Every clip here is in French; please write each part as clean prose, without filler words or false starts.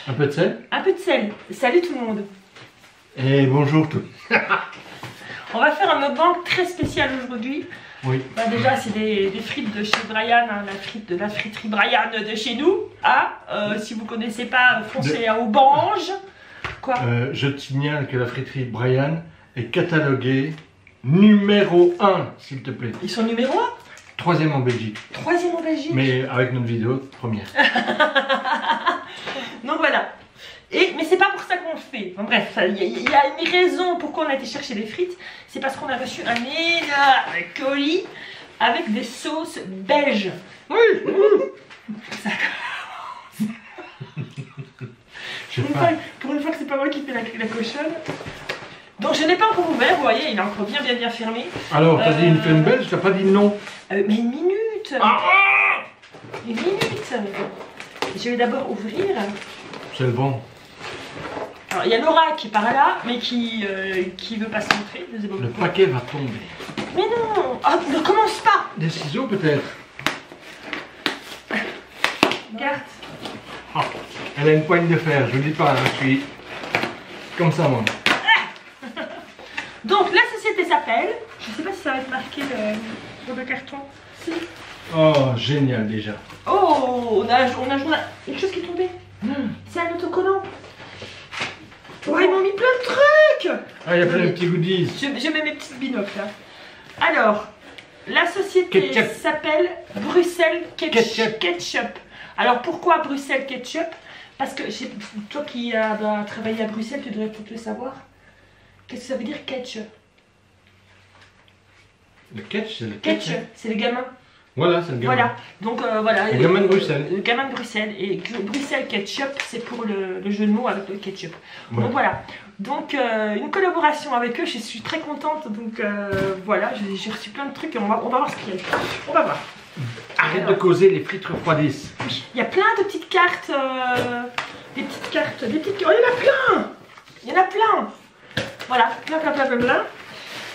Un peu de sel? Un peu de sel. Salut tout le monde. Et bonjour tous. On va faire un mukbang très spécial aujourd'hui. Oui. Bah déjà c'est des frites de chez Brian, hein, la friterie Brian de chez nous. Ah, si vous connaissez pas, foncez à Aubange. Quoi? Je te signale que la friterie Brian est cataloguée numéro 1, s'il te plaît. Ils sont numéro 1? 3e en Belgique. 3e en Belgique. Mais avec notre vidéo, première. Donc voilà. Mais c'est pas pour ça qu'on le fait. Enfin, bref, il y a une raison pourquoi on a été chercher des frites. C'est parce qu'on a reçu un énorme colis avec des sauces belges. Oui. Ça pour une fois que c'est pas moi qui fais la cochonne. Donc je n'ai pas encore ouvert, vous voyez, il est encore bien fermé. Alors, t'as dit une ferme belge, t'as pas dit non. Mais une minute. Une minute. Je vais d'abord ouvrir. C'est le vent. Alors il y a Laura qui est par là, mais qui veut pas se montrer. Le paquet va tomber. Mais non. Ah, ne commence pas. Des ciseaux peut-être. Regarde. Ah, elle a une poigne de fer, je vous dis pas, hein, je suis comme ça moi. Donc la société s'appelle, je sais pas si ça va être marqué sur le carton. Si. Oh, génial déjà. Oh, on a quelque chose qui est tombé. C'est un autocollant. Oh, ils m'ont mis plein de trucs. Ah, il y a plein de petits goodies. Je mets mes petites binocles là. Alors, la société s'appelle Bruxelles Ketchup. Alors pourquoi Bruxelles Ketchup? Parce que toi qui as travaillé à Bruxelles, tu devrais peut-être le savoir. Qu'est-ce que ça veut dire ketchup? Le ketchup, c'est le ketchup. C'est le gamin. Voilà, c'est le gamin. Voilà, donc voilà. Le gamin de Bruxelles. Le gamin de Bruxelles. Et Bruxelles Ketchup, c'est pour le jeu de mots avec le ketchup. Ouais. Donc voilà. Donc une collaboration avec eux, je suis très contente. Donc voilà, j'ai reçu plein de trucs et on va voir ce qu'il y a. On va voir. Arrête de causer, les frites refroidissent. Il y a plein de petites cartes. Des petites cartes. Oh, il y en a plein. Il y en a plein. Voilà, plein.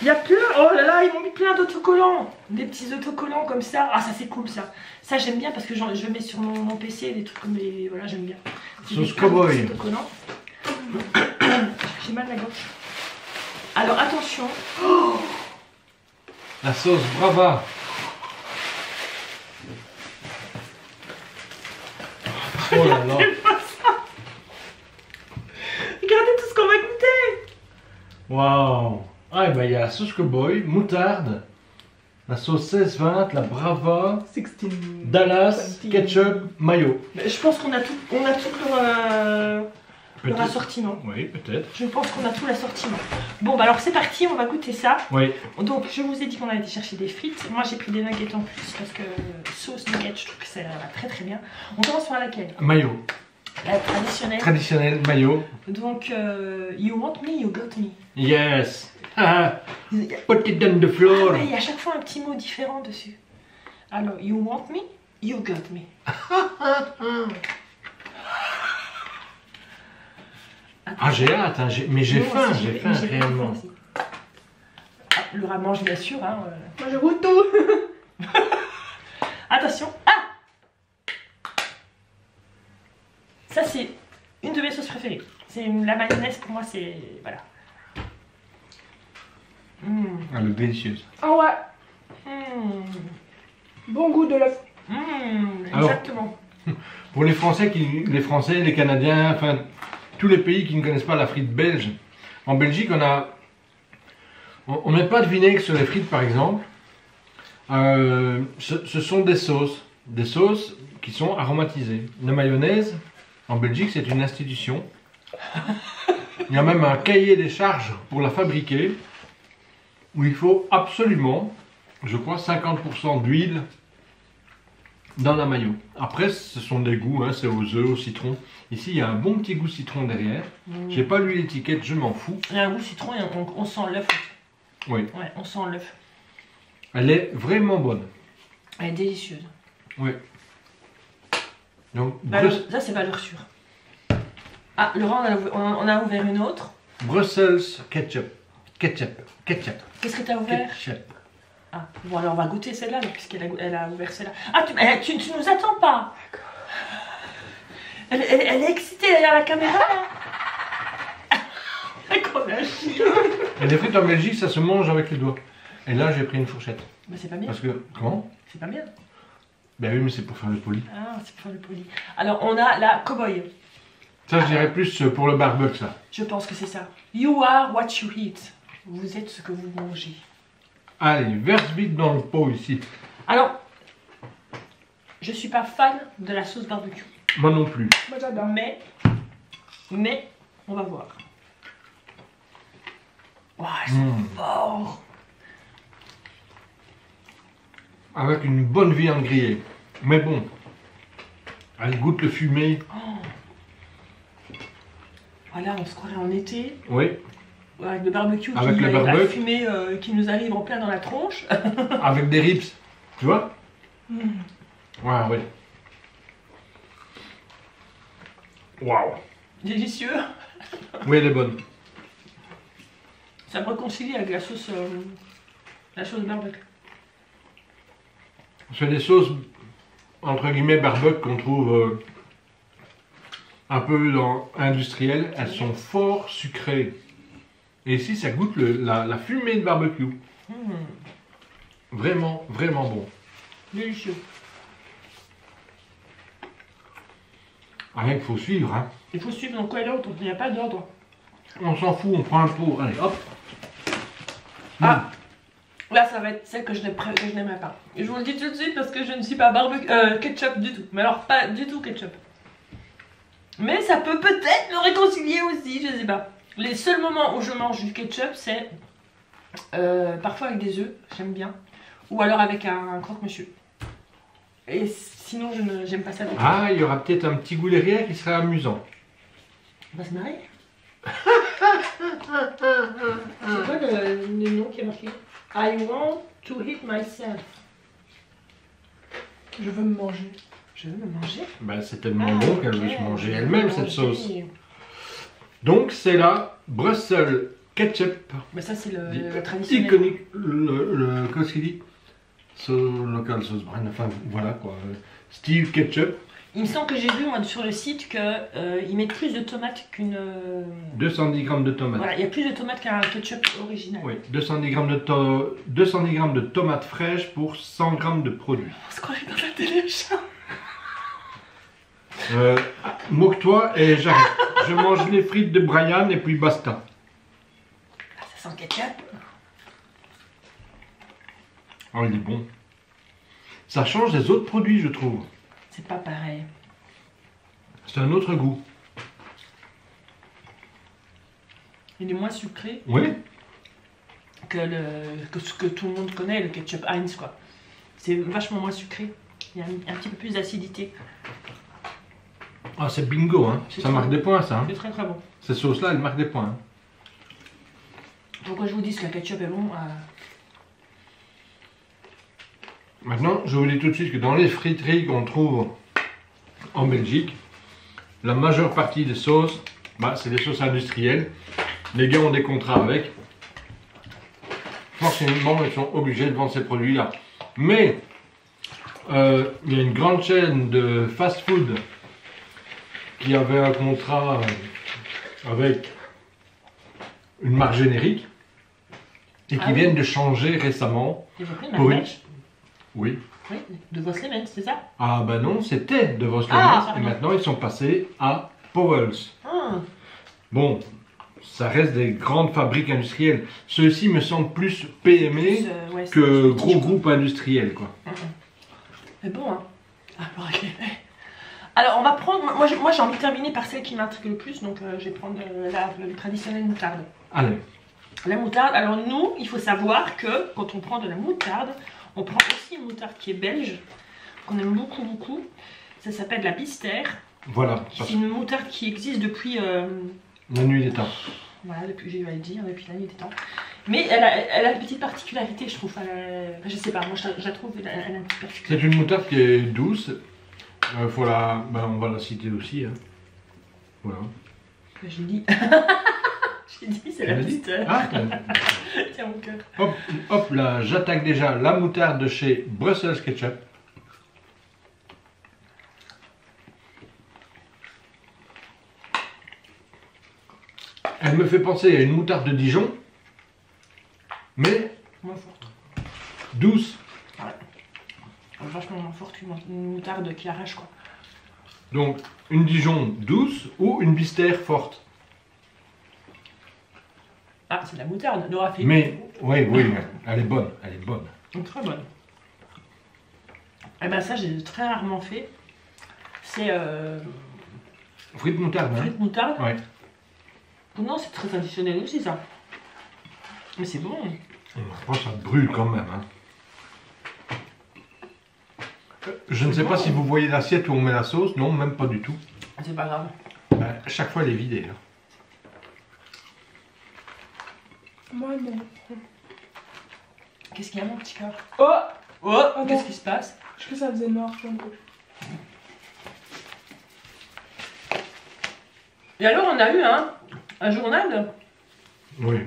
Il y a plein, oh là là, ils m'ont mis plein d'autocollants. Des petits autocollants comme ça. Ah, ça c'est cool ça. Ça j'aime bien parce que je mets sur mon PC des trucs comme les. Voilà, j'aime bien. Sauce cowboy. J'ai mal à la gorge. Alors attention. Oh, la sauce Brava. Oh là là. Regardez tout ce qu'on va goûter. Waouh. Ah, et ben il y a la sauce cowboy, moutarde, la sauce 16-20, la Brava, 16, Dallas, 20. ketchup, mayo. Je pense qu'on a tout leur assortiment. Oui, peut-être. Je pense qu'on a tout l'assortiment. Bon, bah alors c'est parti, on va goûter ça. Oui. Donc, je vous ai dit qu'on allait chercher des frites. Moi, j'ai pris des nuggets en plus parce que sauce nuggets, je trouve que ça va très bien. On commence par laquelle? Mayo. La traditionnelle. Traditionnelle, mayo. Donc, you want me, you got me. Yes. Put it on the floor. Il y a à chaque fois un petit mot différent dessus. Alors, you want me, you got me. Ah, j'ai hâte, hein, mais j'ai faim, réellement. Ah, Laura mange bien sûr. Hein, Moi, je goûte tout. Attention. Ah, ça, c'est une de mes sauces préférées. C'est la mayonnaise, pour moi, c'est... Voilà. Elle est délicieuse. Ah ouais. Bon goût de l'œuf. Exactement. Alors, pour les Français, les Canadiens, enfin tous les pays qui ne connaissent pas la frite belge, en Belgique on met pas de vinaigre sur les frites par exemple. Ce sont des sauces qui sont aromatisées. La mayonnaise en Belgique c'est une institution. Il y a même un cahier des charges pour la fabriquer, où il faut absolument, je crois, 50% d'huile dans la mayo. Après, ce sont des goûts, hein, c'est aux œufs, au citron. Ici, il y a un bon petit goût citron derrière. J'ai pas lu l'étiquette, je m'en fous. Il y a un goût citron et on sent l'œuf. Oui. Ouais, on sent l'œuf. Elle est vraiment bonne. Elle est délicieuse. Oui. Donc, ça, c'est valeur sûre. Ah, Laurent, on a ouvert une autre. Brussels ketchup. Ketchup. Qu'est-ce que tu as ouvert? Ketchup. Ah, bon, alors on va goûter celle-là, puisqu'elle a ouvert celle-là. Ah, tu nous attends pas. Elle est excitée derrière la caméra là. Comme un chien. Et les frites en Belgique, ça se mange avec les doigts. Et là, j'ai pris une fourchette. Mais c'est pas bien. Parce que, comment? C'est pas bien. Ben oui, mais c'est pour faire le poli. Ah, c'est pour faire le poli. Alors, on a la cowboy. Ça, je dirais plus pour le barbecue, ça. Je pense que c'est ça. You are what you eat. Vous êtes ce que vous mangez. Allez, verse vite dans le pot ici. Alors, je suis pas fan de la sauce barbecue. Moi non plus. Moi j'adore. Mais, on va voir. Wow, elles sont forts. Avec une bonne viande grillée. Mais bon, elle goûte le fumé. Voilà, on se croirait en été. Oui. Avec le barbecue, avec qui, le la barbecue. fumée qui nous arrive en plein dans la tronche. Avec des ribs. Tu vois? Ouais, oui. Waouh. Délicieux. Oui, elle est bonne. Ça me réconcilie avec la sauce barbecue. C'est des sauces, entre guillemets, barbecue qu'on trouve un peu dans industrielles. Elles sont fort sucrées. Et ici, ça goûte la fumée de barbecue. Vraiment, vraiment bon. Délicieux. Rien qu'il faut suivre, hein. Il faut suivre dans quoi l'autre, il n'y a pas d'ordre. On s'en fout, on prend un pot. Allez, hop. Ah, là ça va être celle que je n'aimerais pas. Et je vous le dis tout de suite parce que je ne suis pas ketchup du tout. Mais alors pas du tout ketchup. Mais ça peut peut-être me réconcilier aussi, je sais pas. Les seuls moments où je mange du ketchup, c'est parfois avec des œufs, j'aime bien. Ou alors avec un croque-monsieur. Et sinon, j'aime pas ça du tout. Ah, il y aura peut-être un petit goût derrière qui sera amusant. On va se marrer. C'est quoi le nom qui est marqué? I want to eat myself. Je veux me manger. Je veux me manger? Ben, c'est tellement bon qu'elle veut se manger elle-même cette sauce. manger. Donc c'est la Brussels ketchup. Mais ça c'est le traditionnel. Iconique, qu'est-ce qu'il dit? Local sauce brand, enfin voilà quoi. Steve ketchup. Il me semble que j'ai vu moi sur le site qu'ils mettent plus de tomates qu'une... 210 grammes de tomates. Voilà, il y a plus de tomates qu'un ketchup original. Oui, 210 grammes de tomates fraîches pour 100 grammes de produit. On se croirait dans la télé, chat. Moque-toi et j'arrête. Je mange les frites de Brian et puis basta. Ah, ça sent le ketchup. Oh, il est bon. Ça change des autres produits, je trouve. C'est pas pareil. C'est un autre goût. Il est moins sucré Oui. que ce que tout le monde connaît, le ketchup Heinz quoi. C'est vachement moins sucré. Il y a un petit peu plus d'acidité. Ah, c'est bingo, hein. Ça marque des points, ça. Hein. C'est très très bon. Cette sauce-là, elle marque des points. Hein. Pourquoi je vous dis que le ketchup est bon Maintenant, je vous dis tout de suite que dans les friteries qu'on trouve en Belgique, la majeure partie des sauces, bah, c'est des sauces industrielles. Les gars ont des contrats avec. Forcément, ils sont obligés de vendre ces produits-là. Mais, il y a une grande chaîne de fast-food qui avait un contrat avec une marque générique et qui viennent de changer récemment. Ils ont pris pour une une... Oui. Oui, de Vos Lemons, c'est ça? Ah bah non, c'était de Vos Lemons et pardon. maintenant ils sont passés à Powell's. Ah, Bon, ça reste des grandes fabriques industrielles. Ceux-ci me semblent plus PME ouais, que c'est gros petit, groupes industriels quoi. C'est bon, hein? Ah, bon, ok. Alors, on va prendre. Moi j'ai envie de terminer par celle qui m'intrigue le plus, donc je vais prendre le traditionnel moutarde. Allez. La moutarde, alors nous, il faut savoir que quand on prend de la moutarde, on prend aussi une moutarde qui est belge, qu'on aime beaucoup, beaucoup. Ça s'appelle la Bister. Voilà. C'est une moutarde qui existe depuis. La nuit des temps. Voilà, depuis, j'ai le dire, depuis la nuit des temps. Mais elle a une petite particularité, je trouve. Je sais pas, moi je la trouve, elle a une petite particularité. C'est une moutarde qui est douce. Faut la... ben, on va la citer aussi. Hein. Voilà. J'ai dit. J'ai dit, c'est la Bister. Ah, Tiens mon cœur. hop, hop là, j'attaque déjà la moutarde de chez Brussels Ketchup. Elle me fait penser à une moutarde de Dijon, mais Moins forte. douce. Vachement moins forte qu'une moutarde qui arrache quoi. Donc, une Dijon douce ou une Bistère forte. Ah, c'est de la moutarde, Nora fait. Mais, oui, elle est bonne, elle est bonne. Très bonne. Et ben ça, j'ai très rarement fait. C'est Frites moutarde, hein? frites moutarde. Ouais. Non, c'est très traditionnel aussi ça. Mais c'est bon. Oh, ça brûle quand même, hein. Je ne sais pas si vous voyez l'assiette où on met la sauce. Non, même pas du tout. C'est pas grave. Ben, chaque fois, elle est vidée. Hein. Moi non. Qu'est-ce qu'il y a mon petit cœur? Oh, Oh, non. qu'est-ce qui se passe? je crois que ça faisait noir un peu. Et alors, on a eu un journal. Oui.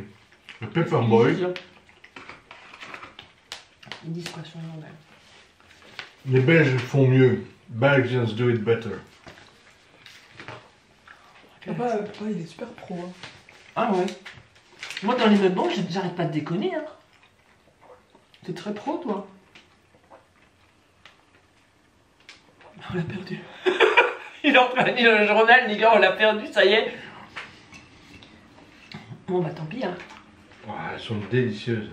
Le Pepperboy. Ils disent quoi sur le journal? Les Belges font mieux. Belgians do it better. Papa, il est super pro. Hein. Ah ouais. Moi, dans les meubles, j'arrête pas de déconner. Hein. T'es très pro, toi. On l'a perdu. Il est en train de lire le journal, les gars, on l'a perdu, ça y est. Bon, bah tant pis. Hein. Oh, elles sont délicieuses.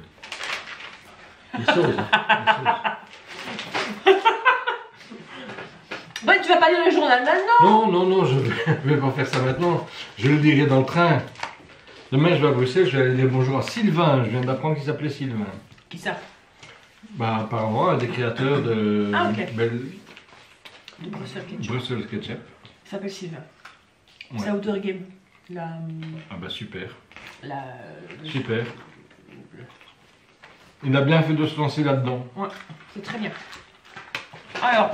Les sauces. Hein. Ouais, tu vas pas lire le journal maintenant? Non, je vais pas faire ça maintenant. Je le dirai dans le train. Demain, je vais à Bruxelles, je vais aller dire bonjour à Sylvain. Je viens d'apprendre qu'il s'appelait Sylvain. Qui ça? Bah, apparemment, un des créateurs de Ah, ok. De Bruxelles Ketchup. Brussels Ketchup. Il s'appelle Sylvain. Ouais. C'est Outdoor Game. Ah bah super. La... Super. Il a bien fait de se lancer là-dedans. Ouais, c'est très bien. Alors,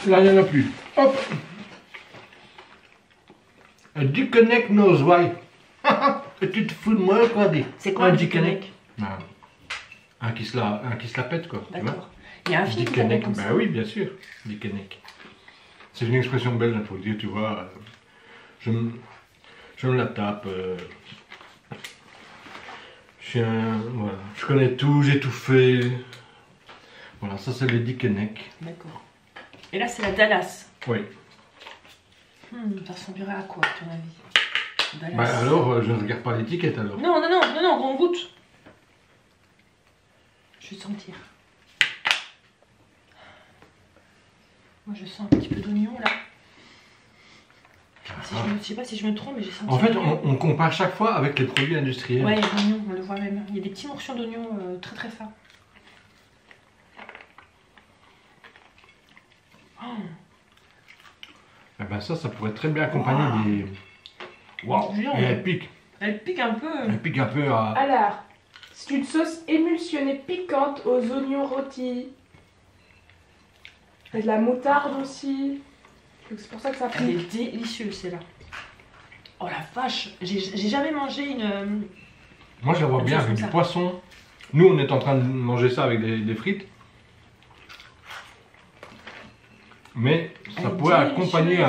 Là, il n'y en a plus. Hop. Du connect knows why. Et tu te fous de moi, quoi, dit. c'est quoi un Dickeneck? Bah, un qui se la pète, quoi. tu vois. D'accord. Il y a un film qui s'appelle Dickeneck. comme Bah ça. oui, bien sûr. Dickeneck. C'est une expression belge, il faut le dire, tu vois. Je me la tape. Voilà. Je connais tout, j'ai tout fait. Voilà, ça c'est le Dickeneck. D'accord. Et là, c'est la Dallas. Oui. Ça ressemblerait à quoi, à ton avis? Dallas. Bah alors, je ne regarde pas l'étiquette alors. Non, on goûte. Je vais sentir. Moi, je sens un petit peu d'oignon là. Je sais pas si je me trompe, mais j'ai senti. En fait, l'oignon. on compare chaque fois avec les produits industriels. Ouais, il y a de l'oignon, on le voit même. Il y a des petits morceaux d'oignon très très fins. Oh. Eh ben ça pourrait très bien accompagner des... Waouh. Viande. Et elle pique. Elle pique un peu. Elle pique un peu à... Alors, c'est une sauce émulsionnée piquante aux oignons rôtis. Et de la moutarde aussi. Donc c'est pour ça que ça Elle pique. est délicieuse celle-là. Oh la vache, j'ai jamais mangé une... Moi je la vois Une bien sauce avec comme du ça. poisson. Nous on est en train de manger ça avec des frites. Mais ça Elle est pourrait délicieuse. accompagner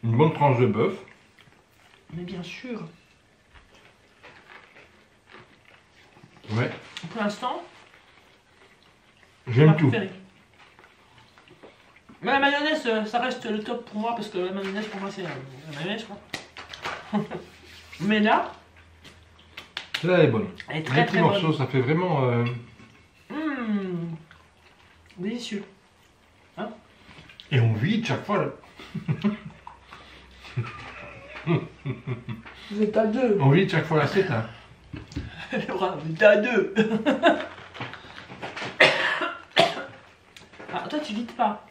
une bonne tranche de bœuf. Mais bien sûr. Ouais, Pour l'instant, j'aime ma tout. préférée. Mais la mayonnaise, ça reste le top pour moi parce que la mayonnaise pour moi c'est la mayonnaise quoi. Mais là, Celle-là elle est bonne. elle est Les très petits très morceaux, bonne. ça fait vraiment... Délicieux. Et on vide chaque fois. Là. Vous êtes à deux. On vide chaque fois l'assiette. Hein. Laura, t'as deux. Ah, toi tu vides pas,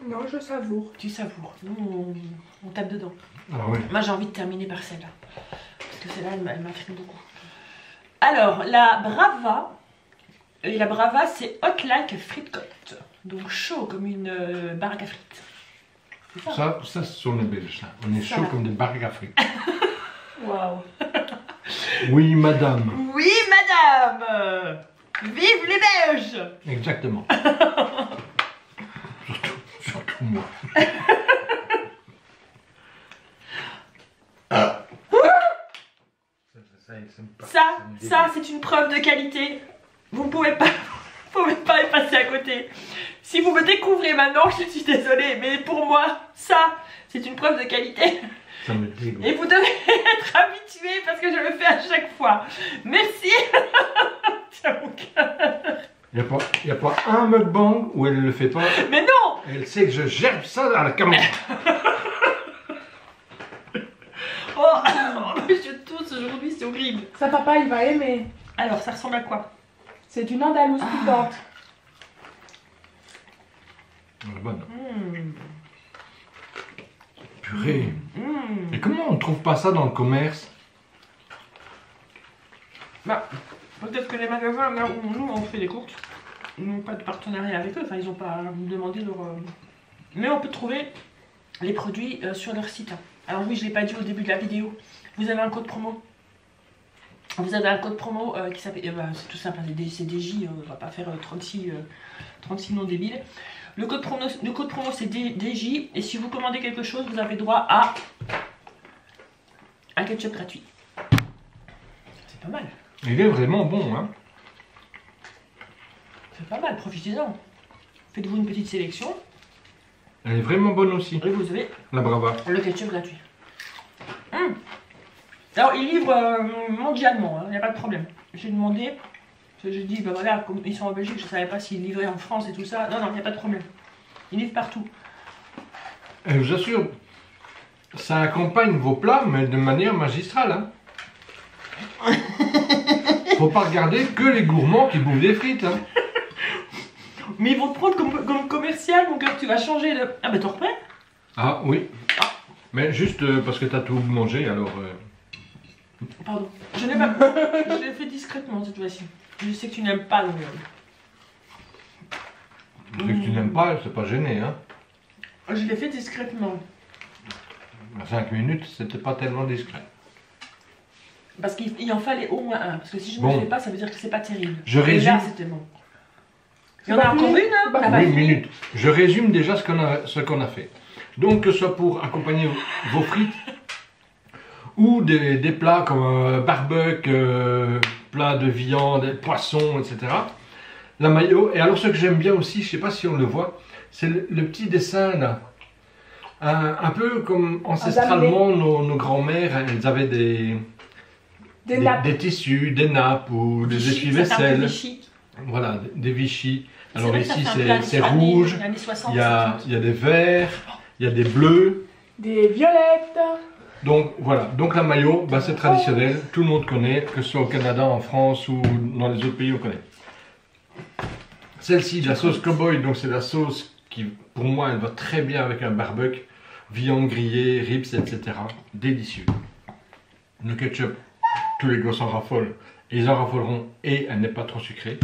Non, je savoure. tu savoures. Nous on tape dedans. Ah ouais. Moi j'ai envie de terminer par celle-là. Parce que celle-là elle m'intrigue beaucoup. Alors la Brava. Et la Brava c'est hot like frites cote. Donc chaud comme une baraque à frites. C'est ça. Ça ce sont les Belges. Ça. On est Ça chaud va. comme des barques à frites. Waouh. Oui madame. Oui madame. Vive les Belges. Exactement. surtout moi. Ça, c'est une preuve de qualité. Vous ne pouvez pas, y passer à côté. Si vous me découvrez maintenant, je suis désolée, mais pour moi, ça, c'est une preuve de qualité. Ça me dégoûte. Et vous devez être habitué parce que je le fais à chaque fois. Merci. Tiens, mon cœur. Il n'y a pas un mukbang où elle ne le fait pas. Mais non. Elle sait que je gerbe ça à la caméra. Oh, je tousse aujourd'hui, c'est horrible. Ça, papa, il va aimer. Alors, ça ressemble à quoi? C'est une andalouse piquante. Elle est bonne. Mmh. Purée. Mmh. Et comment on ne trouve pas ça dans le commerce? Bah, peut-être que les magasins, là où nous on fait des courses, n'ont pas de partenariat avec eux. Enfin, ils n'ont pas demandé leur. Mais on peut trouver les produits sur leur site. Alors oui, je ne l'ai pas dit au début de la vidéo. Vous avez un code promo. Vous avez un code promo qui s'appelle. C'est tout simple, c'est DJ. On ne va pas faire 36 noms débiles. Le code promo c'est DJ. Et si vous commandez quelque chose, vous avez droit à un ketchup gratuit. C'est pas mal. Il est vraiment bon, hein. C'est pas mal, profitez-en. Faites-vous une petite sélection. Elle est vraiment bonne aussi. Et vous avez La Brava. le ketchup gratuit. Alors, ils livrent mondialement, il n'y a pas de problème. J'ai demandé, j'ai dit, bah voilà, comme ils sont en Belgique, je ne savais pas s'ils livraient en France et tout ça. Non, non, il n'y a pas de problème. Ils livrent partout. Et je vous assure, ça accompagne vos plats, mais de manière magistrale, hein. Faut pas regarder que les gourmands qui bouffent des frites, hein. Mais ils vont te prendre comme commercial, mon cœur, tu vas changer de... Ah bah t'en reprennes? Ah oui. Mais juste parce que t'as tout mangé, alors... Pardon. Je n'ai pas... Je l'ai fait discrètement cette fois-ci. Je sais que tu n'aimes pas donc... Vu que tu n'aimes pas, c'est pas gêné, hein. Je l'ai fait discrètement. À 5 minutes, c'était pas tellement discret. Parce qu'il en fallait au moins un. Parce que si je ne Bon. le fais pas, ça veut dire que c'est pas terrible. Je Et résume. là, c'était bon. Il y en a encore une, hein? Bah, On a pas Oui, fini. minute. Je résume déjà ce qu'on a fait. Donc, que ce soit pour accompagner vos frites ou des plats comme barbecue, plat de viande, poisson, etc. La mayo. Et alors, ce que j'aime bien aussi, je sais pas si on le voit, c'est le petit dessin là. Un peu comme ancestralement, nos grands-mères, elles avaient des nappes. des tissus, des nappes ou des Vichy, ça fait un peu essuie-vaisselle. Vichy. Voilà, des Vichy. C'est Alors vrai que ça ici, fait un peu c'est années rouge. années 60, Il y a 50. des verts, il y a des bleus. Des violettes. Donc voilà, donc la mayo, bah, c'est traditionnel, tout le monde connaît, que ce soit au Canada, en France ou dans les autres pays, on connaît. Celle-ci, la sauce cowboy, donc c'est la sauce qui, pour moi, elle va très bien avec un barbecue, viande grillée, ribs, etc. Délicieux. Le ketchup, tous les gosses en raffolent, et ils en raffoleront, et elle n'est pas trop sucrée.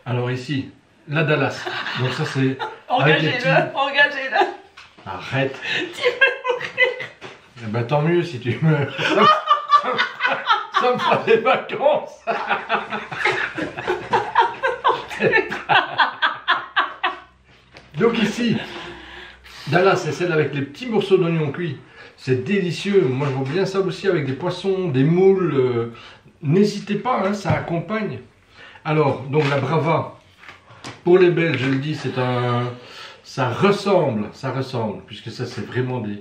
Alors ici, la Dallas, donc ça c'est... Engagez-le, engagez-le. Arrête. Eh ben, tant mieux si tu meurs. Ça me fera des vacances. Donc ici, Dallas, c'est celle avec les petits morceaux d'oignon cuits. C'est délicieux. Moi, je vois bien ça aussi avec des poissons, des moules. N'hésitez pas, hein, ça accompagne. Alors, donc la Brava, pour les Belges, je le dis, c'est un... Ça ressemble, puisque ça, c'est vraiment des...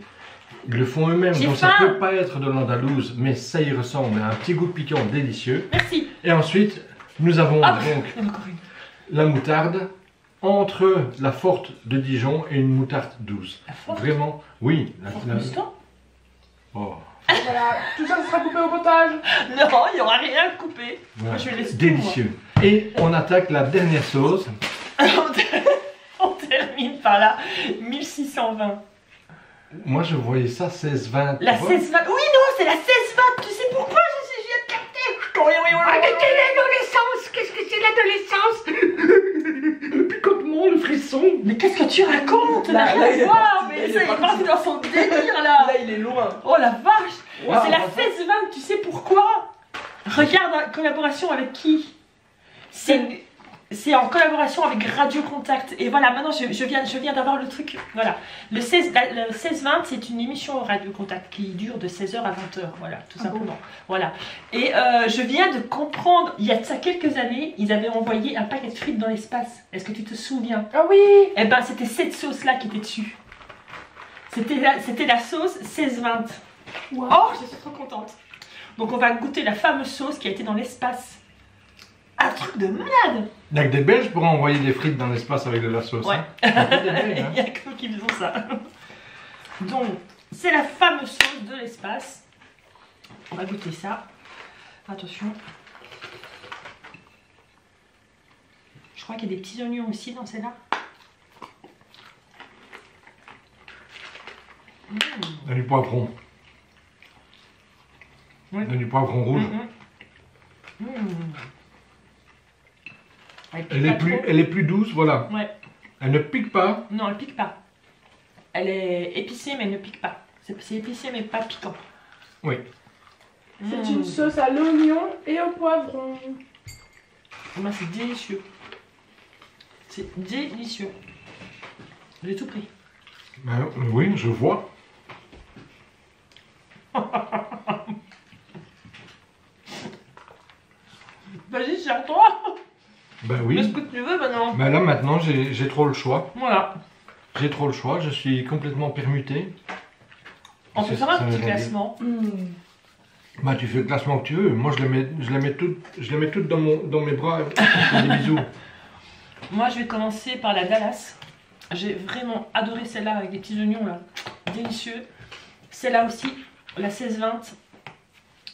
Ils le font eux-mêmes, J'ai donc ça faim. peut pas être de l'andalouse, mais ça y ressemble. Un petit goût de piquant délicieux. Merci. Et ensuite, nous avons Ah, donc il y en a encore une. la moutarde entre la forte de Dijon et une moutarde douce. La forte. Vraiment, oui. Forte Mustang. Oh, Voilà, tout ça sera coupé au potage. Non, il n'y aura rien coupé. voilà. Moi, je vais laisser Délicieux. Et on attaque la dernière sauce. On termine par la 1620. Moi, je voyais ça 16-20. La tu vois. 16-20. Oui, non, c'est la 16-20. Tu sais pourquoi je viens de capter. Arrêtez l'adolescence. Qu'est-ce que c'est l'adolescence? Le picotement, le frisson. Mais qu'est-ce que tu racontes? Là, Là, là, il est voir, parti, mais là, il ça, est il est parti. parti dans son délire là. Là, il est loin. Oh la vache. Wow, C'est la enfin. 16-20. Tu sais pourquoi? Regarde, en collaboration avec qui? C'est c'est en collaboration avec Radio Contact. Et voilà, maintenant je viens d'avoir le truc. Voilà. Le 16-20, c'est une émission Radio Contact qui dure de 16h à 20h. Voilà, tout simplement. Bon. Voilà. Et je viens de comprendre, il y a de ça quelques années, ils avaient envoyé un paquet de frites dans l'espace. Est-ce que tu te souviens? Ah oui. Eh ben, c'était cette sauce-là qui était dessus. C'était la sauce 16-20. Wow. Oh, je suis trop contente. Donc on va goûter la fameuse sauce qui a été dans l'espace. Un truc de malade. Il n'y a que des Belges pour envoyer des frites dans l'espace avec de la sauce. Ouais. Hein. Il y a que des Belges, hein. Il y a que nous qui faisons ça. Donc, c'est la fameuse sauce de l'espace. On va goûter ça. Attention. Je crois qu'il y a des petits oignons aussi dans celle-là. Il y a du poivron. Oui. Il y a du poivron rouge. Elle est plus douce, voilà. Ouais. Elle ne pique pas. Non, elle pique pas. Elle est épicée mais elle ne pique pas. C'est épicé mais pas piquant. Oui. C'est une sauce à l'oignon et au poivron. Moi, c'est délicieux. C'est délicieux. J'ai tout pris. Ben, oui, je vois. Vas-y, sers-toi. Ben Fais oui. ce que tu veux maintenant. Ben là maintenant j'ai trop le choix. Voilà. J'ai trop le choix, je suis complètement permuté. On peut faire un petit classement. Bah tu fais le classement que tu veux. Moi je les mets toutes dans mes bras. Des bisous. Moi, je vais commencer par la Dallas. J'ai vraiment adoré celle-là avec des petits oignons là. Délicieux. Celle-là aussi, la 16-20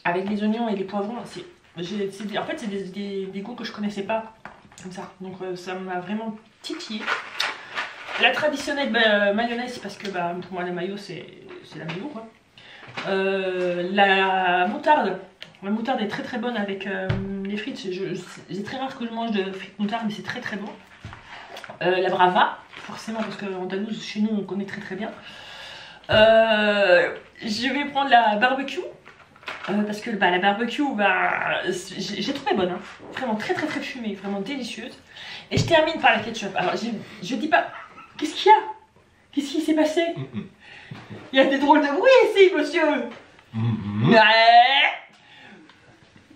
avec les oignons et les poivrons. En fait, c'est des goûts que je connaissais pas. Comme ça. Donc ça m'a vraiment titillé. La traditionnelle mayonnaise, parce que pour moi la mayo c'est la mayo quoi. La moutarde. La moutarde est très très bonne avec les frites. C'est très rare que je mange de frites moutarde, mais c'est très très bon. La brava, forcément, parce qu'en Andalouse, chez nous, on connaît très très bien. Je vais prendre la barbecue. Parce que la barbecue, j'ai trouvé bonne. Hein. Vraiment très très très fumée, vraiment délicieuse. Et je termine par la ketchup. Alors, je dis pas... Qu'est-ce qu'il y a? Qu'est-ce qui s'est passé? Il y a des drôles de bruit ici, monsieur.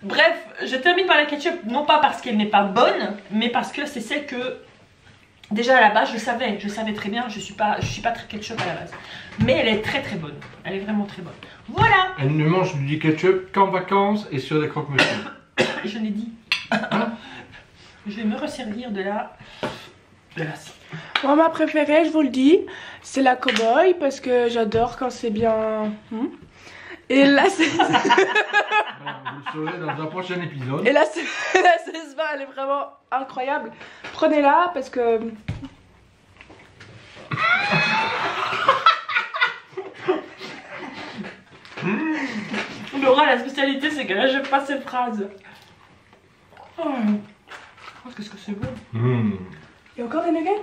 Bref, je termine par la ketchup, non pas parce qu'elle n'est pas bonne, mais parce que c'est celle que, déjà à la base, je savais très bien, je suis pas très ketchup à la base. Mais elle est très très bonne, elle est vraiment très bonne. Voilà. Elle ne mange du ketchup qu'en vacances et sur des croque-monsieur. Je l'ai dit. Hein? Je vais me resservir de la... Moi, ma préférée, je vous le dis, c'est la cow-boy parce que j'adore quand c'est bien. Et là, c'est. Vous le saurez dans un prochain épisode. Et là, la 16-20, elle est vraiment incroyable. Prenez-la parce que. Laura, la spécialité, c'est qu'elle n'achète pas ses phrases. Oh, qu'est-ce que c'est bon. Il y a encore des nuggets?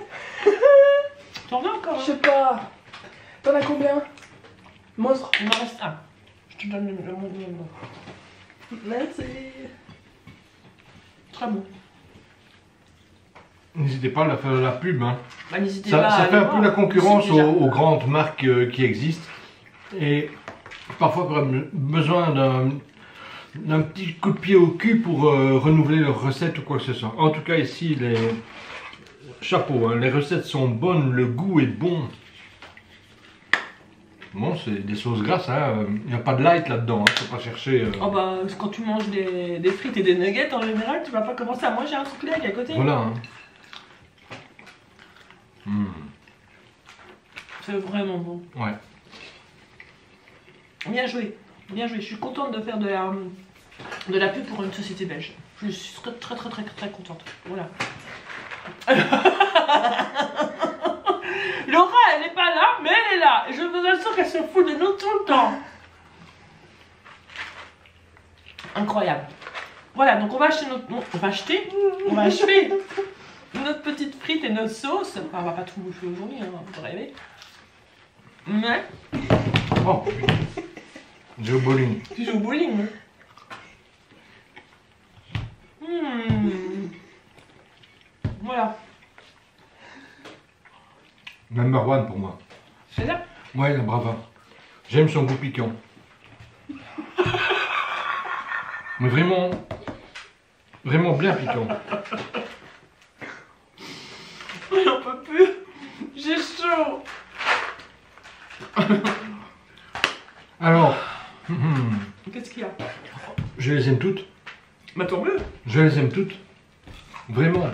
T'en as encore? Je sais pas. T'en as combien? Monstre. Il m'en reste un. Je te donne le monde. Merci. Très bon. N'hésitez pas à faire de la pub. Hein. N'hésitez pas Ça à fait aller un peu voir. la concurrence Déjà. aux grandes marques qui existent. Et parfois, on aurait besoin d'un petit coup de pied au cul pour renouveler leurs recettes ou quoi que ce soit. En tout cas, ici, chapeau, hein, les recettes sont bonnes, le goût est bon. Bon, c'est des sauces grasses, hein. Il n'y a pas de light là-dedans, hein. Faut pas chercher. Oh quand tu manges des frites et des nuggets en général, tu vas pas commencer à manger un truc là à côté. Voilà. Hein. C'est vraiment bon. Ouais. Bien joué, bien joué. Je suis contente de faire de la pub pour une société belge. Je suis très très très très contente. Voilà. Laura, elle n'est pas là, mais elle est là. Et je vous assure qu'elle se fout de nous tout le temps. Incroyable. Voilà, donc on va acheter notre petite frite et notre sauce. Enfin, on va pas tout bouffer aujourd'hui, hein, vous rêvez. Mais Oh, j'ai au bowling. tu joues au bowling. Voilà. Number one pour moi. C'est ça. Ouais, la brava. J'aime son goût piquant. Mais vraiment, vraiment bien piquant. J'en peux plus. J'ai chaud. Alors, Qu'est-ce qu'il y a? je les aime toutes. Bah tant mieux. Je les aime toutes. Vraiment.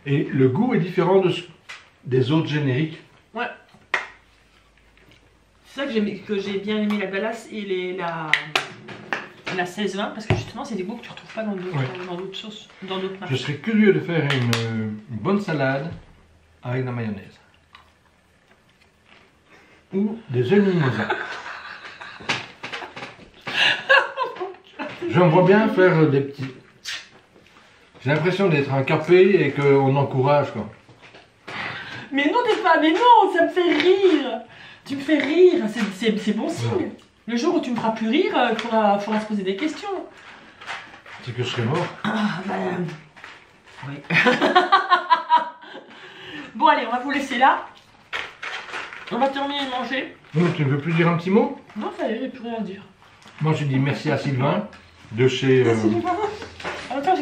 Et le goût est différent des autres génériques. Ouais. C'est ça que j'ai bien aimé la Dallas et la 16-20 parce que justement c'est des goûts que tu retrouves pas dans d'autres sauces, dans d'autres Je marques. serais curieux de faire une bonne salade avec de la mayonnaise. Ou des œufs mimosa. Je me vois bien faire des petits... J'ai l'impression d'être un capé et qu'on encourage quoi. Mais non, t'es pas, mais non, ça me fait rire. Tu me fais rire, c'est bon signe. Ouais. Le jour où tu me feras plus rire, il faudra se poser des questions. C'est que je serais mort. Ah, bah... Oui. Bon, allez, on va vous laisser là. On va terminer de manger. Non, tu ne veux plus dire un petit mot? Non, ça y est, j'ai plus rien à dire. Moi je dis merci à Sylvain de chez... En même temps,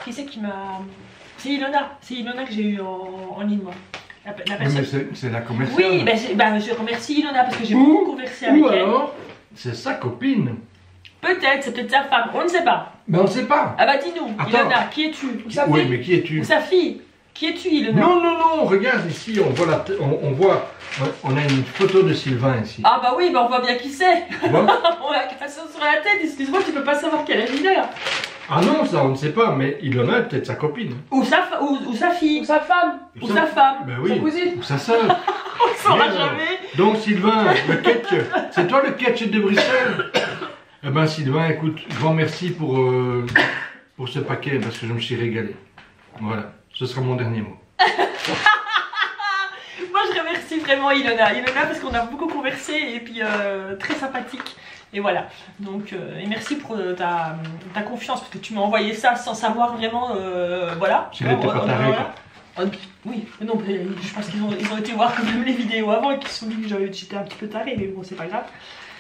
qui c'est qui m'a... C'est Ilona que j'ai eu en ligne, moi. La Oui, personne... mais c'est la commerciale. Oui, je remercie Ilona parce que j'ai beaucoup conversé avec Ou elle. alors, c'est sa copine. Peut-être, c'est peut-être sa femme, on ne sait pas. Mais on ne sait pas. Ah bah dis-nous, Attends. Ilona, qui es-tu? Ou sa Oui, fille? mais qui es-tu? Ou sa fille? Qui es-tu, Ilona? Non, non, non, regarde ici, on voit, on a une photo de Sylvain ici. Ah bah oui, bah on voit bien qui c'est. Tu vois? On a la sur la tête, excuse-moi, tu peux pas savoir quel âge il a. Ah non, ça on ne sait pas, mais Ilona est peut-être sa copine. Ou sa fille. Ou sa femme. Ou sa femme. Ben Sa oui. cousine. Ou sa sœur. On ne saura Bien, alors. jamais. Donc Sylvain, le ketchup, c'est toi le ketchup de Bruxelles? Eh ben Sylvain, écoute, grand merci pour ce paquet parce que je me suis régalé. Voilà, ce sera mon dernier mot. Moi je remercie vraiment Ilona. Ilona parce qu'on a beaucoup conversé et puis très sympathique. Et voilà. Donc et merci pour ta confiance parce que tu m'as envoyé ça sans savoir vraiment voilà. S'il n'était pas taré, quoi. Oui, mais non, mais je pense qu'ils ont été voir quand même les vidéos avant et qu'ils se sont dit que j'étais un petit peu taré, mais bon, c'est pas grave.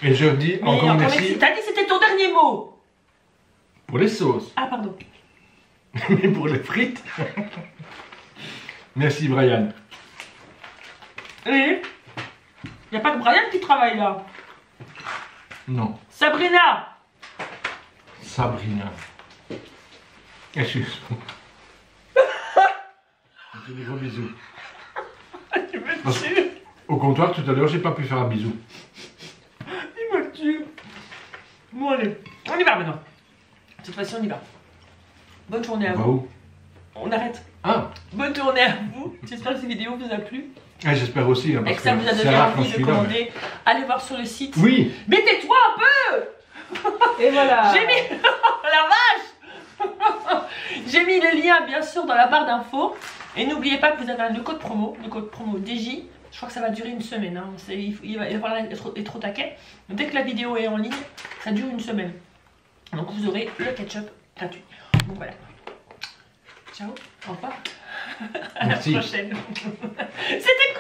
Et je dis Mais encore merci T'as dit que c'était ton dernier mot. pour les sauces, Ah, pardon. mais pour les frites. Merci Brian. Et il n'y a pas que Brian qui travaille là. Non, Sabrina. Sabrina. Excuse-moi. Je te dis gros bisous. Tu me Parce- tues. Au comptoir, tout à l'heure, j'ai pas pu faire un bisou. Il me tue. Bon, allez. On y va maintenant. Cette fois-ci, on y va. Bonne journée à On va vous. où? On arrête. Ah, Bonne journée à vous. J'espère que cette vidéo vous a plu. j'espère aussi. Hein, Et parce que ça vous a c'est donné rare quand envie je de suis là, commander. Allez voir sur le site. mais- Oui, Mais tais-toi un peu. Et voilà. J'ai mis... Oh la vache. J'ai mis le lien bien sûr dans la barre d'infos. Et n'oubliez pas que vous avez le code promo DJ. Je crois que ça va durer une semaine. Hein. Il va falloir être au taquet. Donc, dès que la vidéo est en ligne, ça dure une semaine. Donc vous aurez le ketchup gratuit. Donc voilà. Ciao, au revoir. À Merci. la prochaine. C'était